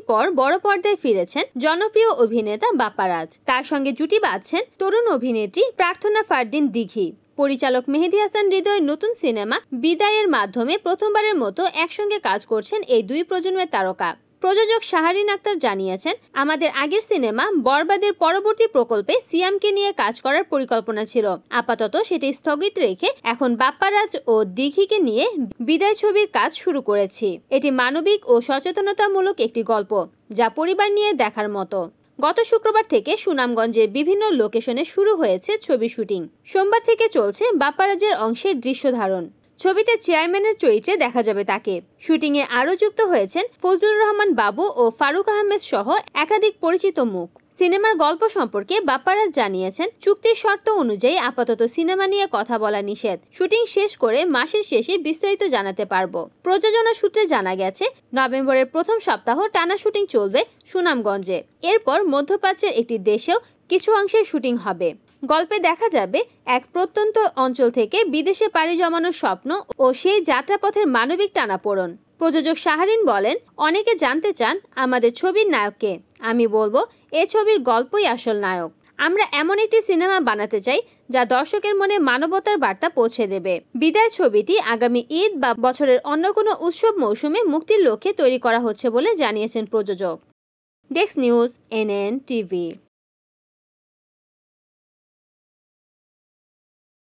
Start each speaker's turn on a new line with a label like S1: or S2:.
S1: পর বড় পর্দায় ফিরেছেন জনপ্রিয় অভিনেতা বাপ্পা রাজ। তার সঙ্গে জুটি বাঁধছেন তরুণ অভিনেত্রী প্রার্থনা ফারদিন দিঘি। পরিচালক মেহেদী হাসান হৃদয়ের নতুন সিনেমা বিদায়ের মাধ্যমে প্রথমবারের মতো একসঙ্গে কাজ করছেন এই দুই প্রজন্মের তারকা। প্রযোজক শাহরিন আক্তার জানিয়েছেন, আমাদের আগের সিনেমা বরবাদের পরবর্তী প্রকল্পে সিয়ামকে নিয়ে কাজ করার পরিকল্পনা ছিল। আপাতত সেটি স্থগিত রেখে এখন বাপ্পা রাজ ও দিঘিকে নিয়ে বিদায় ছবির কাজ শুরু করেছি। এটি মানবিক ও সচেতনতামূলক একটি গল্প, যা পরিবার নিয়ে দেখার মতো। গত শুক্রবার থেকে সুনামগঞ্জের বিভিন্ন লোকেশনে শুরু হয়েছে ছবি শুটিং। সোমবার থেকে চলছে বাপ্পা রাজের অংশের দৃশ্য ধারণ। ছবিতে চেয়ারম্যানের চরিত্রে দেখা যাবে তাকে। শুটিংয়ে আরও যুক্ত হয়েছেন ফজলুর রহমান বাবু ও ফারুক আহমেদ সহ একাধিক পরিচিত মুখ। সিনেমার গল্প সম্পর্কে বাপ্পা রাজ জানিয়েছেন, চুক্তির শর্ত অনুযায়ী আপাতত সিনেমা নিয়ে কথা বলা নিষেধ। শুটিং শেষ করে মাসের শেষে বিস্তারিত জানাতে পারবো। প্রযোজনা সূত্রে জানা গেছে, নভেম্বরের প্রথম সপ্তাহ টানা শুটিং চলবে সুনামগঞ্জে। এরপর মধ্যপ্রাচ্যের একটি দেশেও কিছু অংশের শুটিং হবে। গল্পে দেখা যাবে এক প্রত্যন্ত অঞ্চল থেকে বিদেশে পাড়ি জমানোর স্বপ্ন ও সেই যাত্রাপথের মানবিক টানাপোড়েন। প্রযোজক শাহরিন বলেন, অনেকে জানতে চান আমাদের ছবির নায়ককে। আমি বলবো, এ ছবির গল্পই আসল নায়ক। আমরা এমন একটি সিনেমা বানাতে চাই যা দর্শকের মনে মানবতার বার্তা পৌঁছে দেবে। বিদায় ছবিটি আগামী ঈদ বা বছরের অন্য কোনো উৎসব মৌসুমে মুক্তির লক্ষ্যে তৈরি করা হচ্ছে বলে জানিয়েছেন প্রযোজক। Desk news, NN TV।